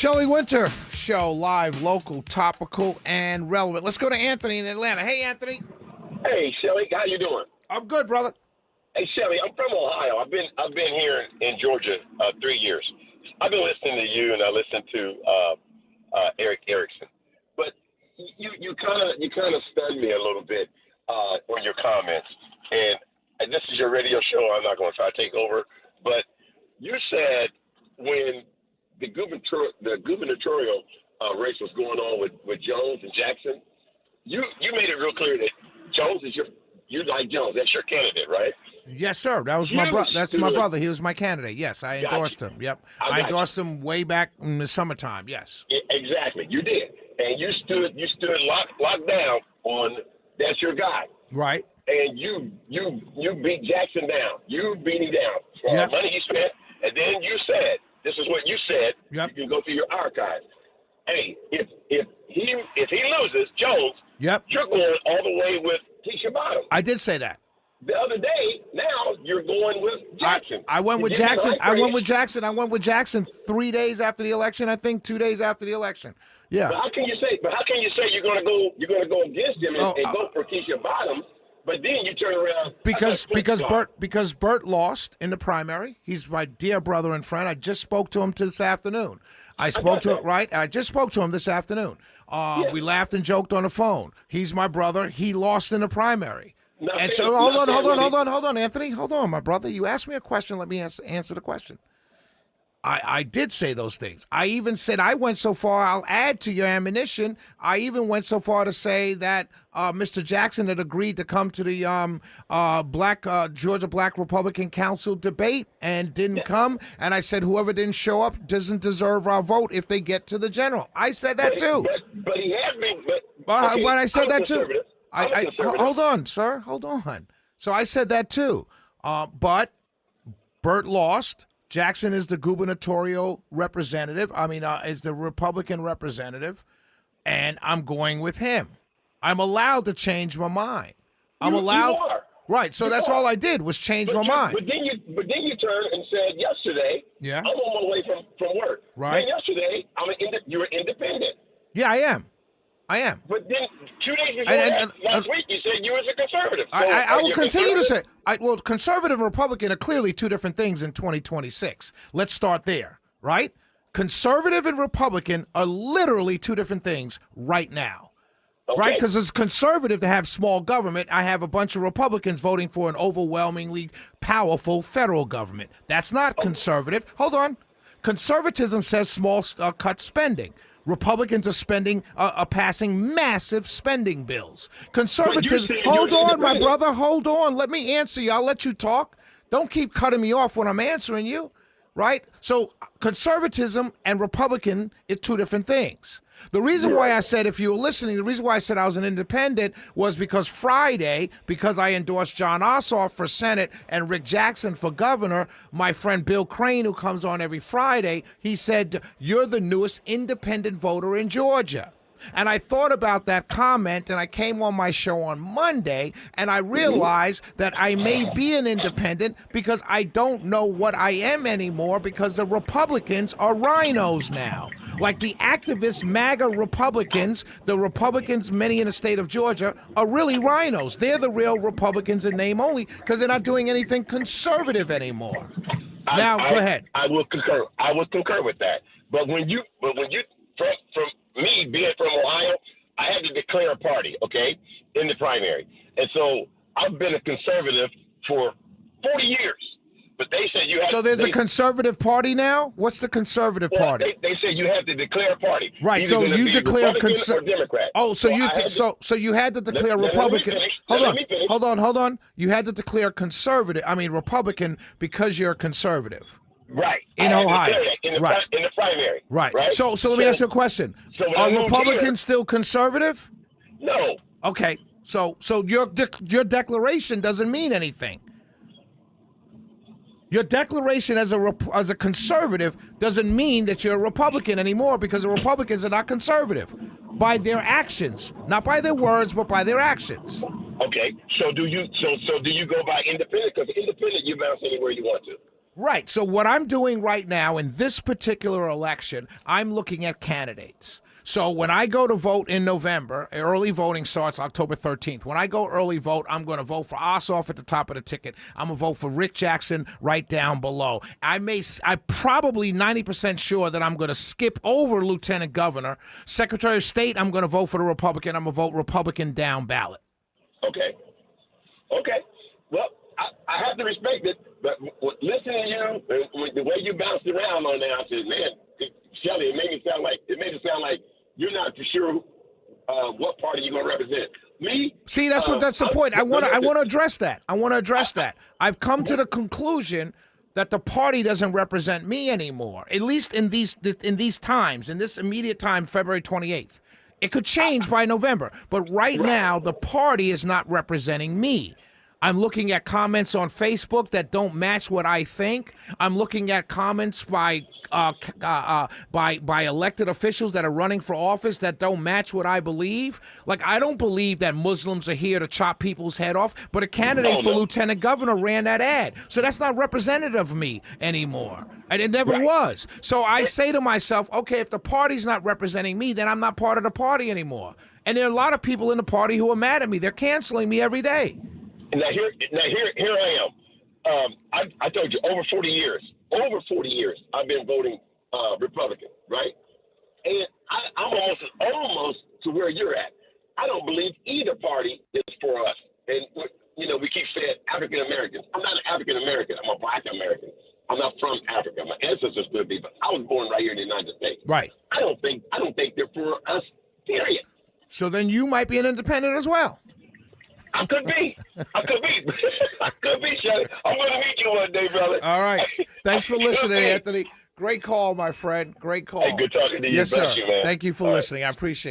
Shelley Winter Show, live, local, topical, and relevant. Let's go to Anthony in Atlanta. Hey, Anthony. Hey, Shelley, how you doing? I'm good, brother. Hey, Shelley, I'm from Ohio. I've been here in Georgia 3 years. I've been listening to you, and I listen to Eric Erickson. But you kind of stunned me a little bit on your comments. And this is your radio show. I'm not going to try to take over. But you said when the gubernatorial race was going on with Jones and Jackson, you made it real clear that Jones is you like Jones. That's your candidate, right? Yes, sir. That was my brother. That's my brother. He was my candidate. Yes, I endorsed him. Yep, I endorsed him way back in the summertime. Yes, exactly. You did, and you stood locked down on that's your guy. Right. And you beat Jackson down. You beat him down for the money he spent, and then you said, "This is what you said." Yep. You can go through your archives. Hey, if he loses Jones, yep, you're going all the way with Keisha Bottom. I did say that. The other day, now you're going with Jackson. I went with Jackson. I went with Jackson 3 days after the election. I think 2 days after the election. Yeah. But how can you say you're going to go against him and go for Keisha Bottom? But then you turn around because Bert lost in the primary. He's my dear brother and friend. I just spoke to him this afternoon. I just spoke to him this afternoon. We laughed and joked on the phone. He's my brother. He lost in the primary. Hold on, Anthony. Hold on, my brother. You asked me a question. Let me answer the question. I did say those things. I even said I went so far, I'll add to your ammunition, I even went so far to say that Mr. Jackson had agreed to come to the Georgia Black Republican Council debate and didn't come. And I said whoever didn't show up doesn't deserve our vote if they get to the general. I said that too. But he has been. But I said that too. Hold on, sir. Hold on. So I said that too. But Bert lost. Jackson is the gubernatorial representative. Is the Republican representative, and I'm going with him. I'm allowed to change my mind. I'm allowed. You are. Right. So that's all I did was change my mind. But then you turned and said yesterday. Yeah. I'm on my way from work. Right. Then yesterday, you were independent. Yeah, I am. But then 2 days before last week, you said you was a conservative. So I will continue to say, conservative and Republican are clearly two different things in 2026. Let's start there, right? Conservative and Republican are literally two different things right now, right? Because it's conservative to have small government. I have a bunch of Republicans voting for an overwhelmingly powerful federal government. That's not conservative. Hold on. Conservatism says small cut spending. Republicans are passing massive spending bills. Conservatives, hold on, my brother, hold on. Let me answer you. I'll let you talk. Don't keep cutting me off when I'm answering you, right? So conservatism and Republican are two different things. The reason why I said, if you were listening, the reason why I said I was an independent was because Friday, because I endorsed Jon Ossoff for Senate and Rick Jackson for governor, my friend Bill Crane, who comes on every Friday, he said, you're the newest independent voter in Georgia. And I thought about that comment, and I came on my show on Monday, and I realized that I may be an independent because I don't know what I am anymore because the Republicans are rhinos now. Like the activist MAGA Republicans, the Republicans, many in the state of Georgia, are really rhinos. They're the real Republicans in name only because they're not doing anything conservative anymore. Go ahead. I will concur. I will concur with that. But when you from me being from Ohio, I had to declare a party, okay, in the primary. And so I've been a conservative for 40 years. But they said you have So there's a conservative party now? What's the conservative party? They said you have to declare a party. Right, so you declare conservative or Democrat. Oh, so you had to declare Republican. Hold on. You had to declare Republican because you're a conservative. Right. In Ohio. In the primary. Right. So let me ask you a question. Are Republicans still conservative? No. Okay. So your declaration doesn't mean anything. Your declaration as a conservative doesn't mean that you're a Republican anymore because the Republicans are not conservative by their actions, not by their words, but by their actions. Okay. So do you go by independent? Because independent, you bounce anywhere you want to. Right. So what I'm doing right now in this particular election, I'm looking at candidates. So when I go to vote in November, early voting starts October 13th. When I go early vote, I'm going to vote for Ossoff at the top of the ticket. I'm going to vote for Rick Jackson right down below. I'm probably 90% sure that I'm going to skip over Lieutenant Governor. Secretary of State, I'm going to vote for the Republican. I'm going to vote Republican down ballot. Okay. Well, I have to respect it, but listening to you, the way you bounced around on that, I said, man, Shelly, it made it sound like you're not for sure what party you're going to represent. Me? See, that's the point. I want to address that. I've come to the conclusion that the party doesn't represent me anymore, at least in these times, in this immediate time, February 28th. It could change by November, but right now, the party is not representing me. I'm looking at comments on Facebook that don't match what I think. I'm looking at comments by elected officials that are running for office that don't match what I believe. Like, I don't believe that Muslims are here to chop people's head off, but a candidate for lieutenant governor ran that ad. So that's not representative of me anymore. And it never was. So I say to myself, okay, if the party's not representing me, then I'm not part of the party anymore. And there are a lot of people in the party who are mad at me. They're canceling me every day. Now here I am. I told you over 40 years, I've been voting Republican, right? And I'm almost to where you're at. I don't believe either party is for us. And we keep saying African Americans. I'm not an African American. I'm a Black American. I'm not from Africa. My ancestors could be, but I was born right here in the United States. Right. I don't think they're for us. Period. So then you might be an independent as well. I could be. I could be, Shelly. I'm going to meet you one day, brother. All right. Thanks for listening, Anthony. Great call, my friend. Great call. Hey, good talking to you. Yes, Bless sir. you, man. Thank you for listening. I appreciate it.